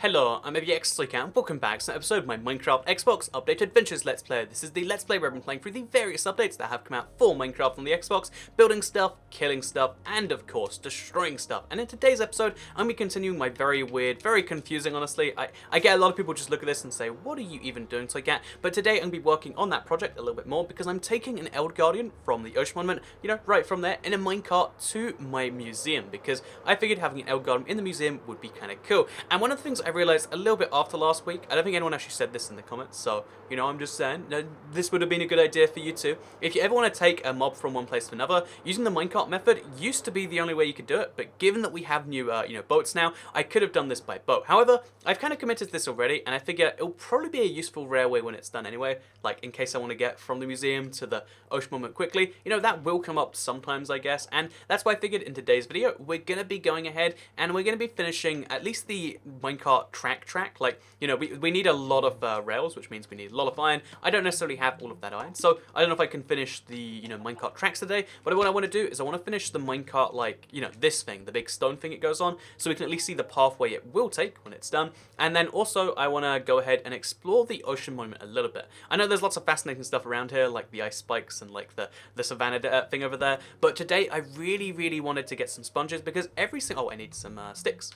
Hello, I'm ABX and welcome back to an episode of my Minecraft Xbox Update Adventures Let's Play. This is the Let's Play where I've been playing through the various updates that have come out for Minecraft on the Xbox, building stuff, killing stuff, and of course, destroying stuff. And in today's episode, I'm going to be continuing my very weird, very confusing, honestly. I get a lot of people just look at this and say, what are you even doing, Toycat? But today I'm going to be working on that project a little bit more because I'm taking an Elgato from the Ocean Monument, you know, right from there in a minecart to my museum because I figured having an Elgato in the museum would be kind of cool. And one of the things I realized a little bit after last week, I don't think anyone actually said this in the comments, so, you know, I'm just saying, this would have been a good idea for you too. If you ever want to take a mob from one place to another, using the minecart method used to be the only way you could do it, but given that we have new, boats now, I could have done this by boat. However, I've kind of committed to this already, and I figure it'll probably be a useful railway when it's done anyway, like, in case I want to get from the museum to the Ocean Monument quickly. You know, that will come up sometimes, I guess, and that's why I figured in today's video, we're going to be going ahead, and we're going to be finishing at least the minecart track. Like, you know, we need a lot of rails, which means we need a lot of iron. I don't necessarily have all of that iron, so I don't know if I can finish the, you know, minecart tracks today, but what I want to do is I want to finish the minecart, like, you know, this thing, the big stone thing it goes on, so we can at least see the pathway it will take when it's done, and then also I want to go ahead and explore the Ocean Monument a little bit. I know there's lots of fascinating stuff around here, like the ice spikes and like the savannah thing over there, but today I really wanted to get some sponges because I need some sticks.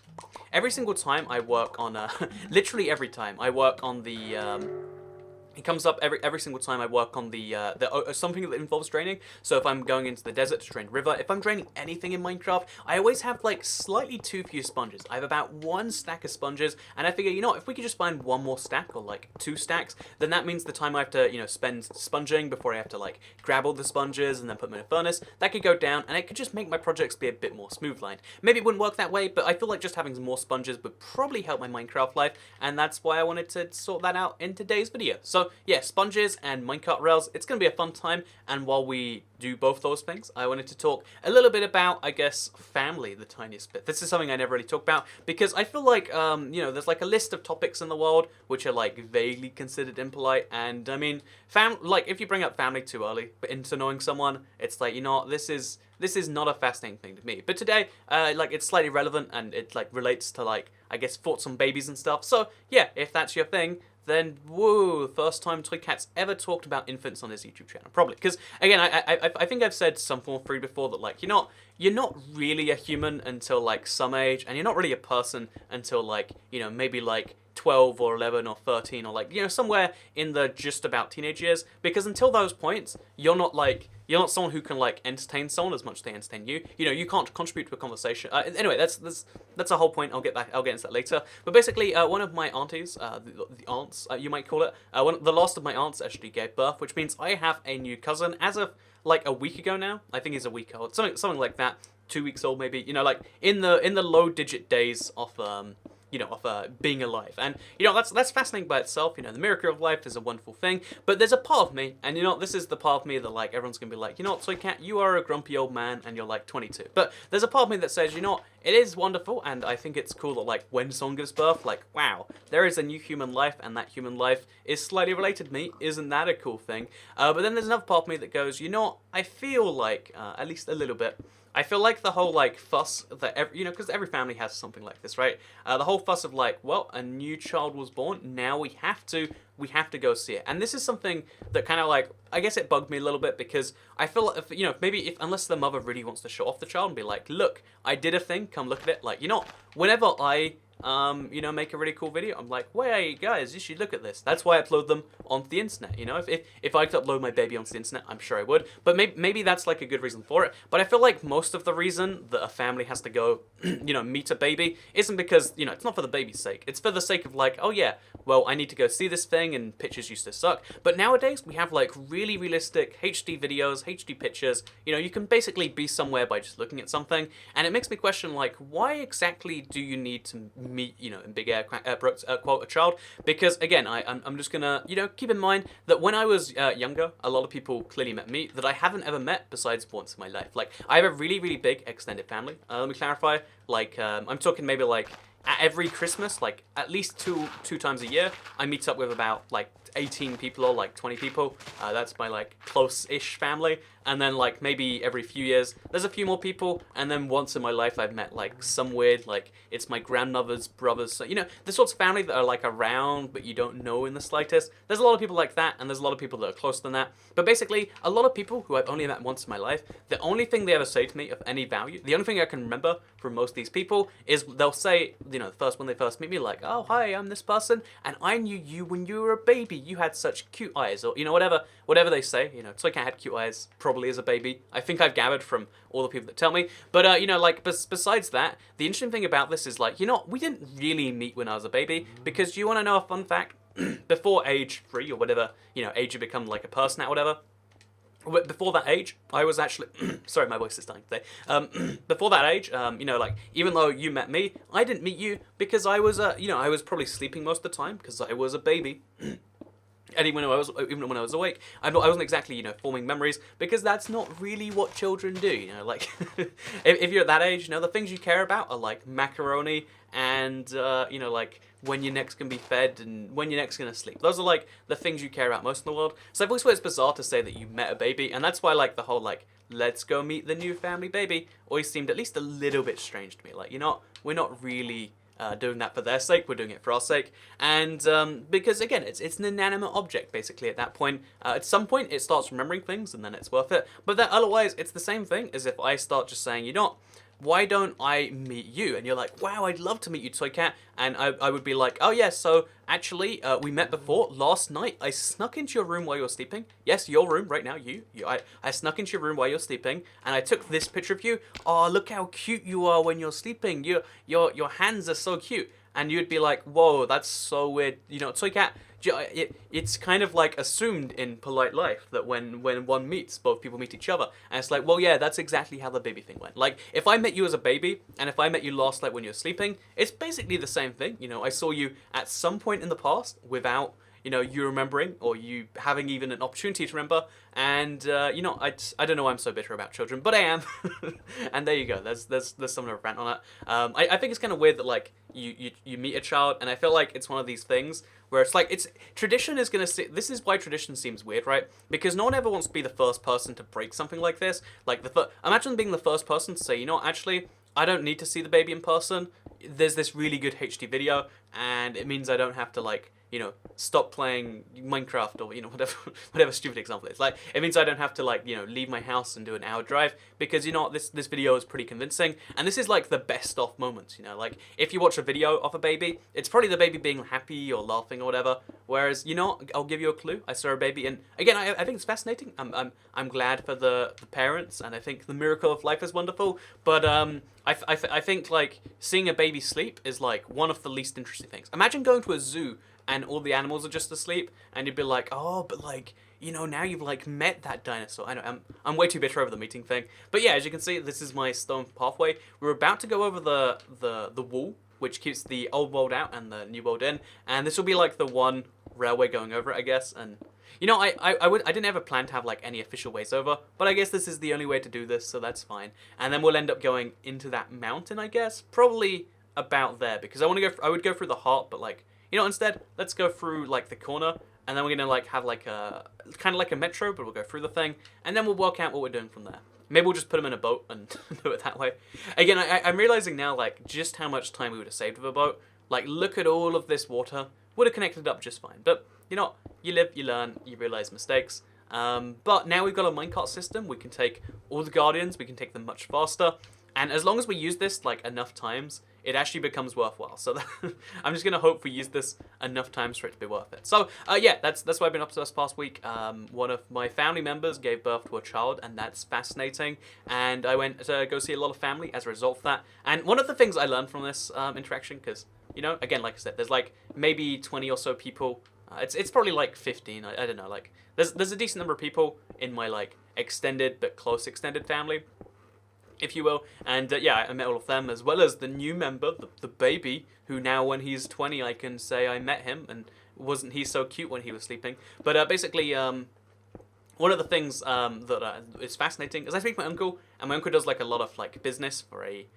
Every single time I work on literally every time I work on the it comes up every single time I work on the something that involves draining. So if I'm going into the desert to drain river, if I'm draining anything in Minecraft, I always have like slightly too few sponges. I have about 1 stack of sponges, and I figure, you know, if we could just find 1 more stack or like 2 stacks, then that means the time I have to, you know, spend sponging before I have to like grab all the sponges and then put them in a furnace, that could go down, and it could just make my projects be a bit more smooth lined. Maybe it wouldn't work that way, but I feel like just having more sponges would probably help my Minecraft life, and that's why I wanted to sort that out in today's video. So yeah, sponges and minecart rails, it's going to be a fun time, and while we do both those things, I wanted to talk a little bit about, I guess, family, the tiniest bit. This is something I never really talk about, because I feel like, you know, there's like a list of topics in the world which are like vaguely considered impolite, and I mean, like, if you bring up family too early but into knowing someone, it's like, you know, this is not a fascinating thing to me. But today, like, it's slightly relevant, and it like relates to, like, I guess, thoughts on babies and stuff. So yeah, if that's your thing, then whoa, first time Toycat's ever talked about infants on his YouTube channel, probably. Because again, I think I've said some form of 3 before that, like, you're not really a human until like some age, and you're not really a person until like, you know, maybe like 12 or 11 or 13 or like, you know, somewhere in the just about teenage years, because until those points, you're not someone who can like entertain someone as much as they entertain you. You know, you can't contribute to a conversation. Anyway, that's a whole point. I'll get into that later. But basically, one of my aunties, the aunts, you might call it, the last of my aunts actually gave birth, which means I have a new cousin as of like a week ago now. I think he's a week old, something like that, 2 weeks old maybe. You know, like in the low digit days of being alive. And, you know, that's fascinating by itself. You know, the miracle of life is a wonderful thing, but there's a part of me, and, you know, this is the part of me that, like, everyone's gonna be like, you know what, Toycat, you are a grumpy old man, and you're, like, 22. But there's a part of me that says, you know what, it is wonderful, and I think it's cool that, like, when someone gives birth, like, wow, there is a new human life, and that human life is slightly related to me. Isn't that a cool thing? But then there's another part of me that goes, you know what, I feel like, at least a little bit, I feel like the whole, like, fuss that, you know, because every family has something like this, right? The whole fuss of, like, well, a new child was born, now we have to go see it. And this is something that kind of, like, I guess it bugged me a little bit, because I feel like, you know, maybe unless the mother really wants to show off the child and be like, look, I did a thing, come look at it. Like, you know, whenever I you know, make a really cool video, I'm like, wait, guys, you should look at this. That's why I upload them onto the internet. You know, if I could upload my baby onto the internet, I'm sure I would. But maybe that's like a good reason for it. But I feel like most of the reason that a family has to go, you know, meet a baby isn't because, you know, it's not for the baby's sake. It's for the sake of, like, oh yeah, well, I need to go see this thing, and pictures used to suck. But nowadays we have like really realistic HD videos, HD pictures. You know, you can basically be somewhere by just looking at something, and it makes me question, like, why exactly do you need to meet, you know, in big air quote, a child? Because again, I'm just gonna, you know, keep in mind that when I was younger, a lot of people clearly met me that I haven't ever met besides once in my life. Like, I have a really big extended family. Let me clarify. Like, I'm talking maybe like at every Christmas, like at least two times a year, I meet up with about like 18 people or like 20 people. That's my like close-ish family. and then like maybe every few years there's a few more people, and then once in my life I've met like some weird, like it's my grandmother's brothers, so the sorts of family that are like around but you don't know in the slightest. There's a lot of people like that, and there's a lot of people that are closer than that. But basically a lot of people who I've only met once in my life, the only thing they ever say to me of any value, the only thing I can remember from most of these people is they'll say, the first when they first meet me, like, oh hi, I'm this person and I knew you when you were a baby, you had such cute eyes, or whatever they say. Toycat had cute eyes probably as a baby. I think I've gathered from all the people that tell me. But besides that, the interesting thing about this is like, we didn't really meet when I was a baby, because you want to know a fun fact? Before age 3 or whatever, age you become like a person at, whatever. Before that age, I was actually sorry, my voice is dying today. Before that age, even though you met me, I didn't meet you because I was I was probably sleeping most of the time because I was a baby. And even when I was awake, I wasn't exactly forming memories, because that's not really what children do. Like if you're at that age, the things you care about are like macaroni and like when you're next gonna be fed and when you're next gonna sleep. Those are like the things you care about most in the world. So I've always thought it's bizarre to say that you met a baby, and that's why like the whole like let's go meet the new family baby always seemed at least a little bit strange to me. Like we're not really doing that for their sake, we're doing it for our sake. And because again, it's an inanimate object basically at that point. At some point it starts remembering things, and then it's worth it. But then otherwise it's the same thing as if I start just saying, why don't I meet you? And you're like, wow, I'd love to meet you, Toycat. And I would be like, oh yeah, so actually we met before. Last night I snuck into your room while you were sleeping. Yes, your room right now, I snuck into your room while you're sleeping, and I took this picture of you. Oh, look how cute you are when you're sleeping. Your hands are so cute. And you'd be like, whoa, that's so weird. Toycat, it's kind of like assumed in polite life that when one meets, both people meet each other. And it's like, well, yeah, that's exactly how the baby thing went. Like, if I met you as a baby, and if I met you last night when you were sleeping, it's basically the same thing. I saw you at some point in the past without, you remembering, or you having even an opportunity to remember. And, I don't know why I'm so bitter about children, but I am. And there you go. There's some of a rant on it. I think it's kind of weird that, like, you meet a child, and I feel like it's one of these things where it's like, tradition is going to this is why tradition seems weird, right? Because no one ever wants to be the first person to break something like this. Like, imagine being the first person to say, actually, I don't need to see the baby in person. There's this really good HD video, and it means I don't have to, like, stop playing Minecraft or, whatever stupid example it is. Like, it means I don't have to, like, leave my house and do an hour drive, because, this video is pretty convincing, and this is, like, the best off moments, like, if you watch a video of a baby, it's probably the baby being happy or laughing or whatever, whereas, I'll give you a clue. I saw a baby, and, again, I think it's fascinating. I'm glad for the parents, and I think the miracle of life is wonderful, but, I think, like, seeing a baby sleep is, like, one of the least interesting things. Imagine going to a zoo and all the animals are just asleep, and you'd be like, oh, but like, now you've like met that dinosaur. I know, I'm way too bitter over the meeting thing. But yeah, as you can see, this is my stone pathway. We're about to go over the wall, which keeps the old world out and the new world in, and this will be like the one railway going over it, I guess. And I didn't ever plan to have like any official ways over, but I guess this is the only way to do this, so that's fine. And then we'll end up going into that mountain, I guess, probably about there, because I would go through the heart, but like, instead, let's go through, like, the corner, and then we're gonna, like, have, like, kind of like a metro, but we'll go through the thing, and then we'll work out what we're doing from there. Maybe we'll just put them in a boat and do it that way. Again, I'm realizing now, like, just how much time we would have saved with a boat. Like, look at all of this water. Would have connected up just fine. But, you live, you learn, you realize mistakes. But now we've got a minecart system. We can take all the guardians, we can take them much faster. And as long as we use this, like, enough times, it actually becomes worthwhile. So I'm just going to hope we use this enough times for it to be worth it. So, yeah, that's what I've been up to this past week. One of my family members gave birth to a child, and that's fascinating. And I went to go see a lot of family as a result of that. And one of the things I learned from this interaction, because, again, like I said, there's, like, maybe 20 or so people. It's probably, like, 15. I don't know. Like, there's a decent number of people in my, like, extended but close extended family, if you will. And yeah, I met all of them, as well as the new member, the baby, who now when he's 20 I can say I met him, and wasn't he so cute when he was sleeping. But basically, one of the things that is fascinating is I speak to my uncle, and my uncle does like a lot of like business for a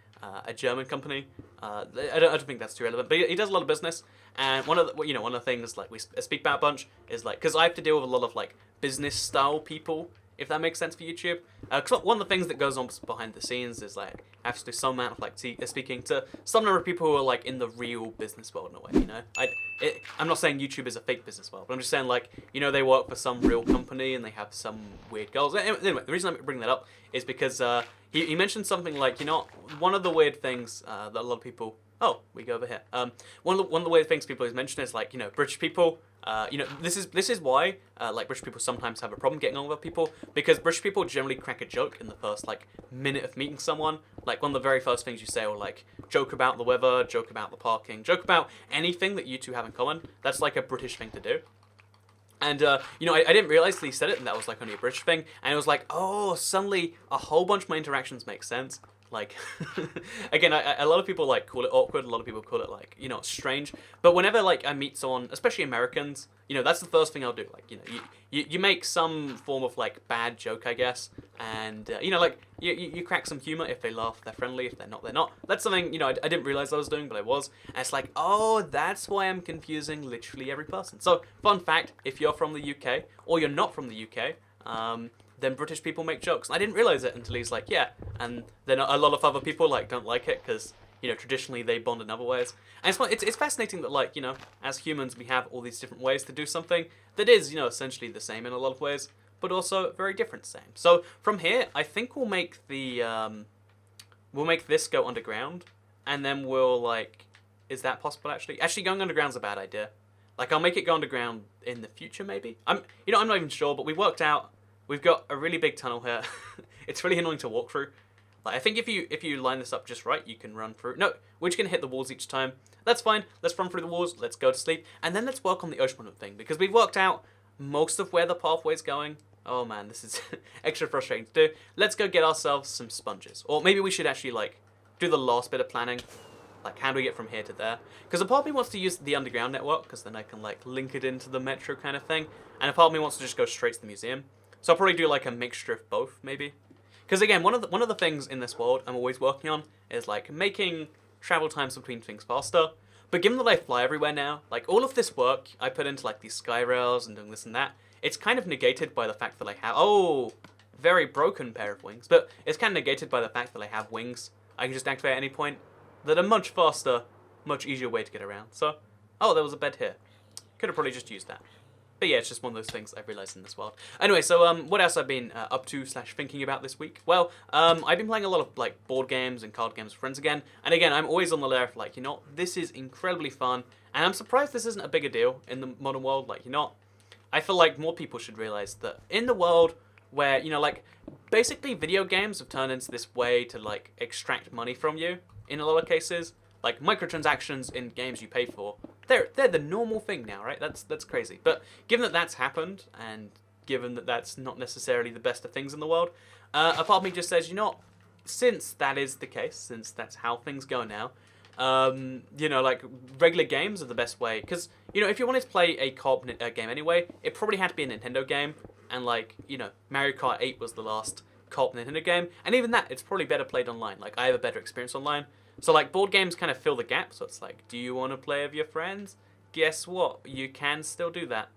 German company. I don't think that's too relevant, but he does a lot of business. And one of the things like we speak about a bunch is like, because I have to deal with a lot of like business style people if that makes sense for YouTube. Because one of the things that goes on behind the scenes is like I have to do some amount of like speaking to some number of people who are like in the real business world in a way. You know, I'm not saying YouTube is a fake business world, but I'm just saying like they work for some real company and they have some weird goals. Anyway, the reason I'm bringing that up is because he mentioned something like one of the weird things that a lot of people. Oh, we go over here. One of the weird things people always mention is like British people. This is why like British people sometimes have a problem getting on with people, because British people generally crack a joke in the first like minute of meeting someone. Like one of the very first things you say will like joke about the weather, joke about the parking, joke about anything that you two have in common. That's like a British thing to do. And, I didn't realize that he said it and that was like only a British thing. And it was like, oh, suddenly a whole bunch of my interactions make sense. Like, again, a lot of people like call it awkward. A lot of people call it like, strange. But whenever like I meet someone, especially Americans, that's the first thing I'll do. Like, you make some form of like bad joke, I guess. And, like you crack some humor. If they laugh, they're friendly. If they're not, they're not. That's something, I didn't realize I was doing, but I was. And it's like, oh, that's why I'm confusing literally every person. So, fun fact, if you're from the UK or you're not from the UK, then British people make jokes. And I didn't realize it until he's like, yeah. And then a lot of other people like don't like it because, traditionally they bond in other ways. And it's fascinating that like, as humans we have all these different ways to do something that is, essentially the same in a lot of ways, but also very different same. So from here, I think we'll make this go underground, and then we'll like, is that possible actually? Actually, going underground's a bad idea. Like I'll make it go underground in the future maybe. I'm not even sure, but we worked out. We've got a really big tunnel here. It's really annoying to walk through. Like I think if you line this up just right, you can run through. No, we're just gonna hit the walls each time. That's fine. Let's run through the walls. Let's go to sleep, and then let's work on the ocean thing because we've worked out most of where the pathway's going. Oh man, this is extra frustrating to do. Let's go get ourselves some sponges, or maybe we should actually like do the last bit of planning. Like how do we get from here to there? Because a part of me wants to use the underground network because then I can like link it into the metro kind of thing, and a part of me wants to just go straight to the museum. So I'll probably do like a mixture of both, maybe. Because again, one of the things in this world I'm always working on is like making travel times between things faster. But given that I fly everywhere now, like all of this work I put into like these sky rails and doing this and that, it's kind of negated by the fact that I have very broken pair of wings. But it's kind of negated by the fact that I have wings I can just activate at any point that are much faster, much easier way to get around. So, there was a bed here. Could have probably just used that. But yeah, it's just one of those things I've realised in this world. Anyway, so what else I've been up to / thinking about this week? Well, I've been playing a lot of like board games and card games with friends again. And again, I'm always on the layer of like, this is incredibly fun. And I'm surprised this isn't a bigger deal in the modern world. Like, I feel like more people should realise that in the world where, like, basically video games have turned into this way to like extract money from you in a lot of cases. Like microtransactions in games you pay for, they're the normal thing now, right? That's crazy. But given that that's happened, and given that that's not necessarily the best of things in the world, a part of me just says, since that is the case, since that's how things go now, like regular games are the best way. Because if you wanted to play a co-op game anyway, it probably had to be a Nintendo game, and like Mario Kart 8 was the last co-op Nintendo game, and even that, it's probably better played online. Like I have a better experience online. So, like, board games kind of fill the gap. So it's like, do you want to play with your friends? Guess what? You can still do that.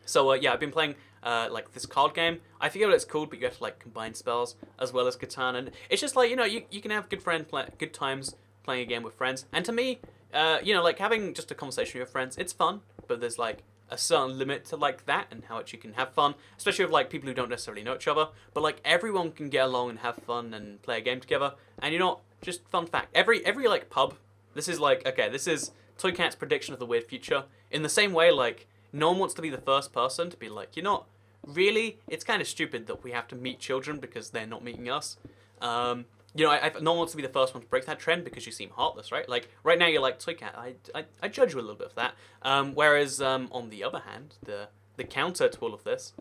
So, yeah, I've been playing, like, this card game. I forget what it's called, but you have to, like, combine spells as well as Katana. And it's just like, you can have good times playing a game with friends. And to me, like, having just a conversation with your friends, it's fun. But there's, like, a certain limit to, like, that and how much you can have fun. Especially with, like, people who don't necessarily know each other. But, like, everyone can get along and have fun and play a game together. And, just fun fact, every like pub, this is Toy Cat's prediction of the weird future. In the same way, like, no one wants to be the first person to be like, really, it's kind of stupid that we have to meet children because they're not meeting us. No one wants to be the first one to break that trend because you seem heartless, right? Like, right now you're like, Toy Cat, I judge you a little bit of that. Whereas, on the other hand, the counter to all of this,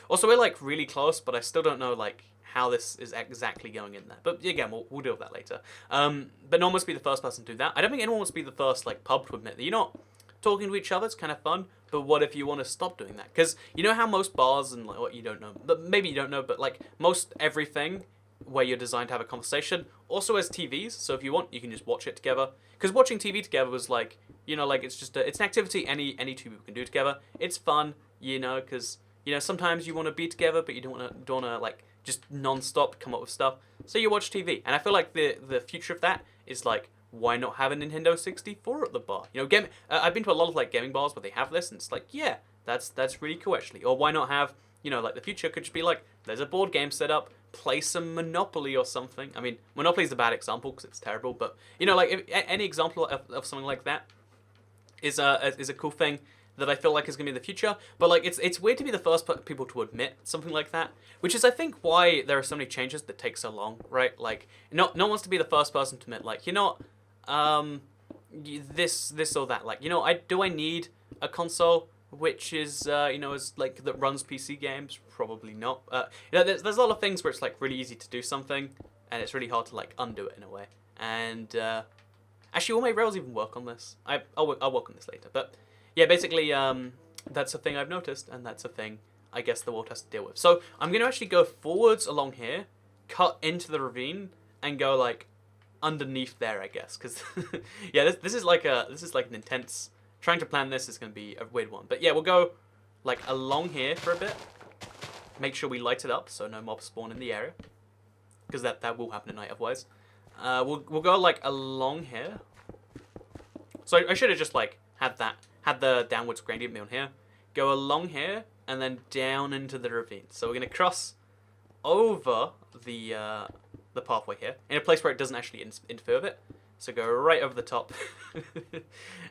also we're like really close, but I still don't know, like, how this is exactly going in there. But again, we'll deal with that later. But no one wants to be the first person to do that. I don't think anyone wants to be the first like pub to admit that you're not talking to each other. It's kind of fun. But what if you want to stop doing that? Because how most bars and like what you don't know, but maybe you don't know, but like most everything where you're designed to have a conversation also has TVs. So if you want, you can just watch it together. Because watching TV together was like, like it's an activity any two people can do together. It's fun, because You know, sometimes you want to be together, but you don't want to like just non-stop come up with stuff. So you watch TV, and I feel like the future of that is like, why not have a Nintendo 64 at the bar? You know, I've been to a lot of like gaming bars where they have this, and it's like, yeah, that's really cool actually. Or why not have, you know, like the future could just be like, there's a board game set up, play some Monopoly or something. I mean, Monopoly's a bad example because it's terrible, but you know, like any example of something like that is a cool thing that I feel like is going to be in the future. But like it's weird to be the first people to admit something like that, which is I think why there are so many changes that take so long, right? Like no one wants to be the first person to admit like, you know, this or that. Like, you know, I need a console which is you know, is like that runs PC games? Probably not. You know, there's a lot of things where it's like really easy to do something and it's really hard to like undo it in a way. And actually, will my rails even work on this? I'll work on this later, but yeah, basically, that's a thing I've noticed, and that's a thing I guess the world has to deal with. So I'm going to actually go forwards along here, cut into the ravine, and go like underneath there, I guess, because yeah, this is like an intense. Trying to plan this is going to be a weird one, but yeah, we'll go like along here for a bit. Make sure we light it up so no mobs spawn in the area, because that will happen at night otherwise. We'll go like along here. So I should have just like had the downwards gradient be on here. Go along here and then down into the ravine. So we're gonna cross over the pathway here in a place where it doesn't actually interfere with it. So go right over the top,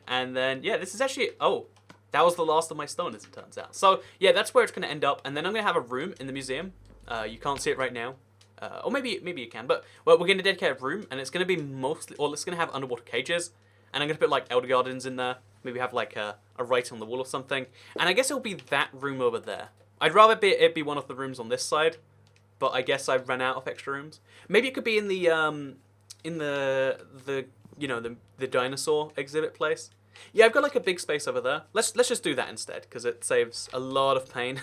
and then yeah, this is actually that was the last of my stone as it turns out. So yeah, that's where it's gonna end up, and then I'm gonna have a room in the museum. You can't see it right now. Or maybe you can, but well, we're going to dedicate a room, and it's going to be mostly, or it's going to have underwater cages, and I'm going to put like elder gardens in there, maybe have like a write on the wall or something, and I guess it'll be that room over there. I'd rather it be one of the rooms on this side, but I guess I've run out of extra rooms. Maybe it could be in the you know, the dinosaur exhibit place. Yeah, I've got like a big space over there. Let's just do that instead, because it saves a lot of pain.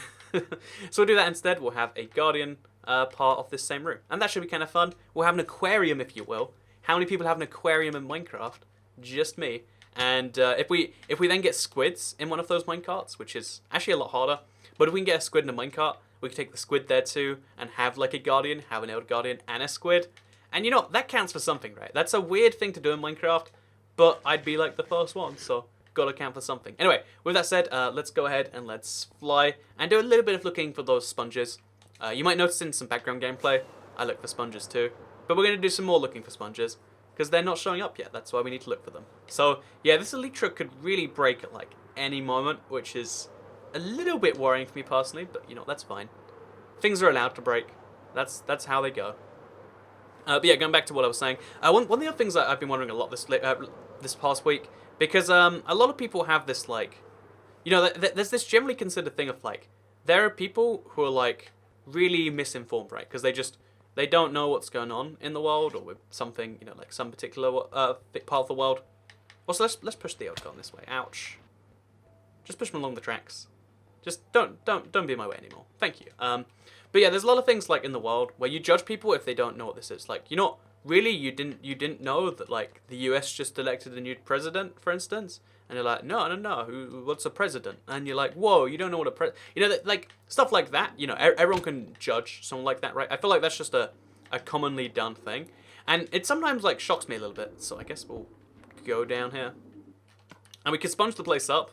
So we'll do that instead. We'll have a guardian part of this same room, and that should be kind of fun. We'll have an aquarium, if you will. How many people have an aquarium in Minecraft? Just me. And if we then get squids in one of those minecarts, which is actually a lot harder, but if we can get a squid in a minecart, we can take the squid there too and have like a guardian, have an elder guardian and a squid. And you know, that counts for something, right? That's a weird thing to do in Minecraft, but I'd be like the first one, so gotta count for something. Anyway, with that said, let's go ahead and let's fly and do a little bit of looking for those sponges. You might notice in some background gameplay, I look for sponges too. But we're going to do some more looking for sponges, because they're not showing up yet. That's why we need to look for them. So, yeah, this Elytra could really break at, like, any moment, which is a little bit worrying for me personally, but, you know, that's fine. Things are allowed to break. That's how they go. But yeah, going back to what I was saying, one of the other things that I've been wondering a lot this past week, because a lot of people have this, like, you know, there's this generally considered thing of, like, there are people who are, like, really misinformed, right? Because they don't know what's going on in the world, or with something, you know, like some particular part of the world. Also, let's push the Elgato this way. Ouch. Just push them along the tracks. Just don't be in my way anymore. Thank you. But yeah, there's a lot of things like in the world where you judge people if they don't know what this is. Like, you know, really, you didn't know that like the US just elected a new president, for instance. And you're like, no, what's a president? And you're like, whoa, you don't know what a you know, like, stuff like that, you know, everyone can judge someone like that, right? I feel like that's just a commonly done thing. And it sometimes, like, shocks me a little bit, so I guess we'll go down here. And we can sponge the place up,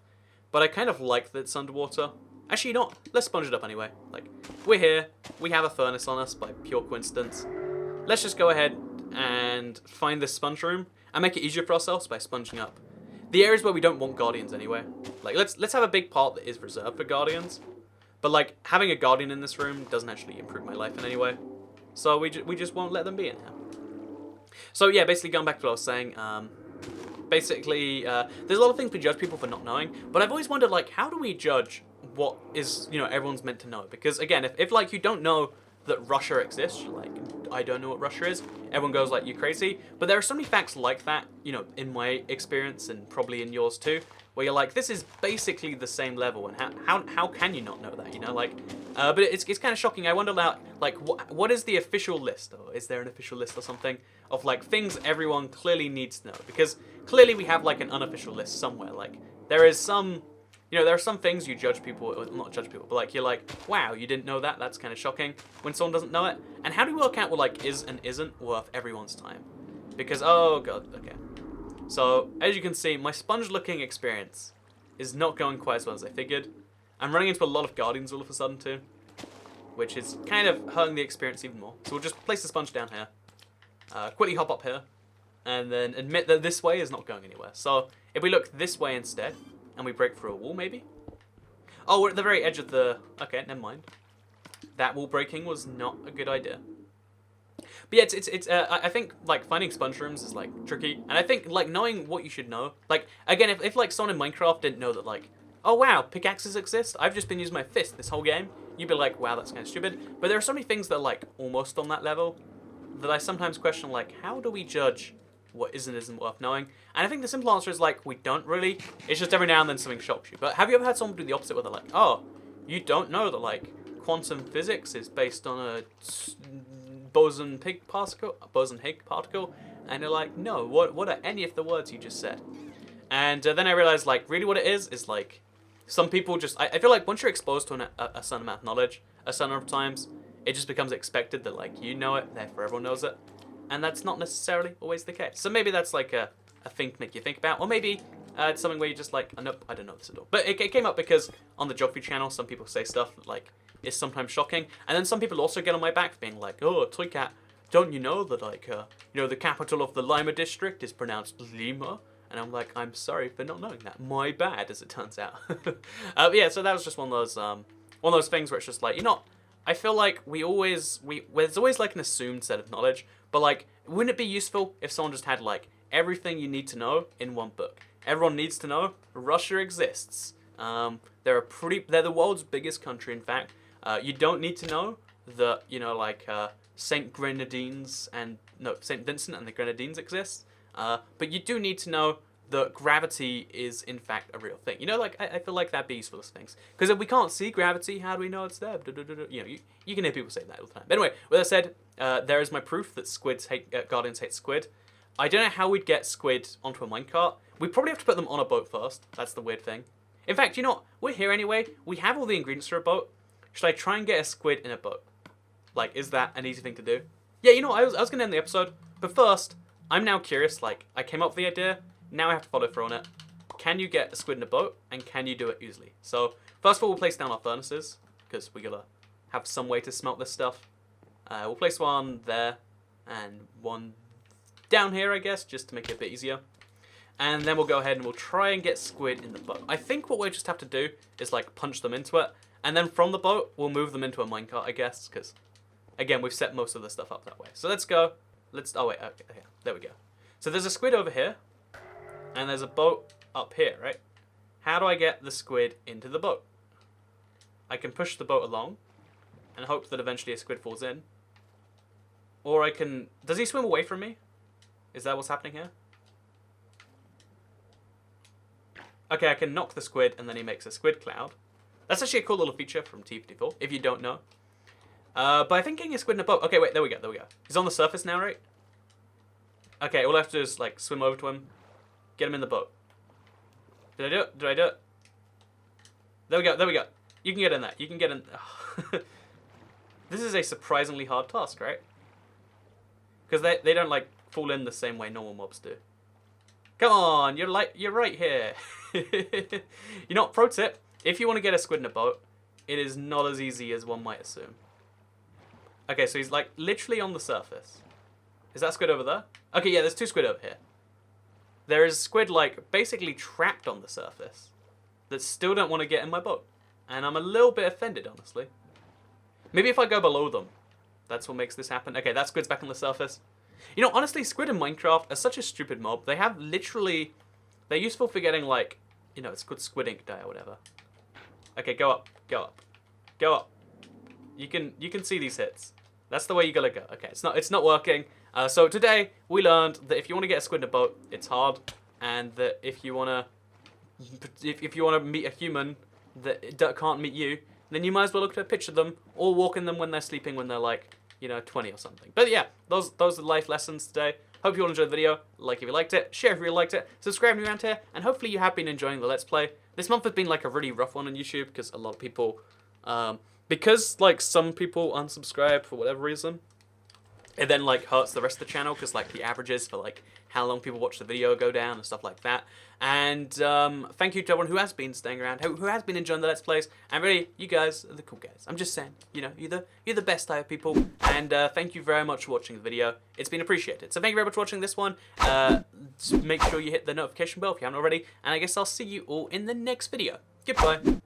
but I kind of like that it's underwater. Actually, you know what? Let's sponge it up anyway. Like, we're here, we have a furnace on us by pure coincidence. Let's just go ahead and find this sponge room, and make it easier for ourselves by sponging up the areas where we don't want guardians anyway. Like, let's have a big part that is reserved for guardians. But like, having a guardian in this room doesn't actually improve my life in any way. So we just won't let them be in here. So yeah, basically going back to what I was saying, basically, there's a lot of things we judge people for not knowing, but I've always wondered, like, how do we judge what is, you know, everyone's meant to know? Because again, if like you don't know that Russia exists, you're like, I don't know what Russia is, everyone goes like, you crazy. But there are so many facts like that, you know, in my experience and probably in yours too, where you're like, this is basically the same level, and how can you not know that, you know, like, but it's kind of shocking. I wonder now, like, what is the official list, or is there an official list or something of like things everyone clearly needs to know? Because clearly we have like an unofficial list somewhere. Like, there is some You know, there are some things you judge people, or not judge people, but like you're like, wow, you didn't know that? That's kind of shocking when someone doesn't know it. And how do we work out what like is and isn't worth everyone's time? Because, oh god, okay. So, as you can see, my sponge-looking experience is not going quite as well as I figured. I'm running into a lot of guardians all of a sudden too, which is kind of hurting the experience even more. So we'll just place the sponge down here, quickly hop up here, and then admit that this way is not going anywhere. So if we look this way instead, and we break through a wall maybe? Oh, we're at the very edge of the... Okay, never mind. That wall breaking was not a good idea. But yeah, I think, like, finding sponge rooms is, like, tricky. And I think, like, knowing what you should know... Like, again, if like, someone in Minecraft didn't know that, like, oh, wow, pickaxes exist? I've just been using my fist this whole game. You'd be like, wow, that's kind of stupid. But there are so many things that are, like, almost on that level that I sometimes question, like, how do we judge what is and isn't worth knowing? And I think the simple answer is, like, we don't really. It's just every now and then something shocks you. But have you ever had someone do the opposite where they're like, oh, you don't know that, like, quantum physics is based on a boson-Higgs particle? And you're like, no, what are any of the words you just said? And then I realized, like, really what it is like, some people just, I feel like once you're exposed to a certain amount of knowledge, a certain number of times, it just becomes expected that, like, you know it, therefore everyone knows it. And that's not necessarily always the case. So maybe that's, like, a thing to make you think about. Or maybe it's something where you're just like, oh, nope, I don't know this at all. But it came up because on the Geography channel, some people say stuff that, like, is sometimes shocking. And then some people also get on my back for being like, oh, Toycat, don't you know that, like, you know, the capital of the Lima district is pronounced Lima? And I'm like, I'm sorry for not knowing that. My bad, as it turns out. Yeah, so that was just one of those things where it's just like, you know, I feel like there's always like an assumed set of knowledge, but like, wouldn't it be useful if someone just had like everything you need to know in one book? Everyone needs to know Russia exists. They're the world's biggest country, in fact. You don't need to know that, you know, like Saint Vincent and the Grenadines exist. But you do need to know that gravity is, in fact, a real thing. You know, like, I feel like that'd be useful as things. Because if we can't see gravity, how do we know it's there? You know, you can hear people say that all the time. But anyway, with that said, there is my proof that Guardians hate squid. I don't know how we'd get squid onto a minecart. We probably have to put them on a boat first. That's the weird thing. In fact, you know what? We're here anyway. We have all the ingredients for a boat. Should I try and get a squid in a boat? Like, is that an easy thing to do? Yeah, you know what? I was going to end the episode. But first, I'm now curious. Like, I came up with the idea. Now I have to follow through on it. Can you get a squid in a boat? And can you do it easily? So, first of all, we'll place down our furnaces. Because we got to have some way to smelt this stuff. We'll place one there. And one down here, I guess. Just to make it a bit easier. And then we'll go ahead and we'll try and get squid in the boat. I think what we'll just have to do is, like, punch them into it. And then from the boat, we'll move them into a minecart, I guess. Because, again, we've set most of the stuff up that way. So let's go. Oh, wait. Okay, yeah, there we go. So there's a squid over here. And there's a boat up here, right? How do I get the squid into the boat? I can push the boat along and hope that eventually a squid falls in. Or I can... Does he swim away from me? Is that what's happening here? Okay, I can knock the squid and then he makes a squid cloud. That's actually a cool little feature from TU57, if you don't know. But I think getting a squid in a boat... Okay, wait, there we go. He's on the surface now, right? Okay, all I have to do is, like, swim over to him. Get him in the boat. Did I do it? There we go. You can get in there. You can get in... This is a surprisingly hard task, right? Because they don't, like, fall in the same way normal mobs do. Come on, you're right here. You know what, pro tip, if you want to get a squid in a boat, it is not as easy as one might assume. Okay, so he's, like, literally on the surface. Is that squid over there? Okay, yeah, there's two squid over here. There is squid, like, basically trapped on the surface that still don't want to get in my boat. And I'm a little bit offended, honestly. Maybe if I go below them, that's what makes this happen. Okay, that squid's back on the surface. You know, honestly, squid in Minecraft are such a stupid mob. They have literally... They're useful for getting, like... You know, it's called squid ink dye or whatever. Okay, go up. You can see these hits. That's the way you gotta go. Okay, it's not working. So today we learned that if you want to get a squid in a boat, it's hard, and that if you wanna meet a human that can't meet you, then you might as well look at a picture of them or walk in them when they're sleeping when they're like, you know, 20 or something. But yeah, those are life lessons today. Hope you all enjoyed the video. Like if you liked it, share if you liked it, subscribe if you're around here, and hopefully you have been enjoying the Let's Play. This month has been like a really rough one on YouTube because a lot of people, because like some people unsubscribe for whatever reason, it then like hurts the rest of the channel because like the averages for like how long people watch the video go down and stuff like that. And thank you to everyone who has been staying around, who has been enjoying the Let's Plays. And really, you guys are the cool guys. I'm just saying, you know, you're the best type of people. And thank you very much for watching the video. It's been appreciated. So thank you very much for watching this one. Make sure you hit the notification bell if you haven't already. And I guess I'll see you all in the next video. Goodbye.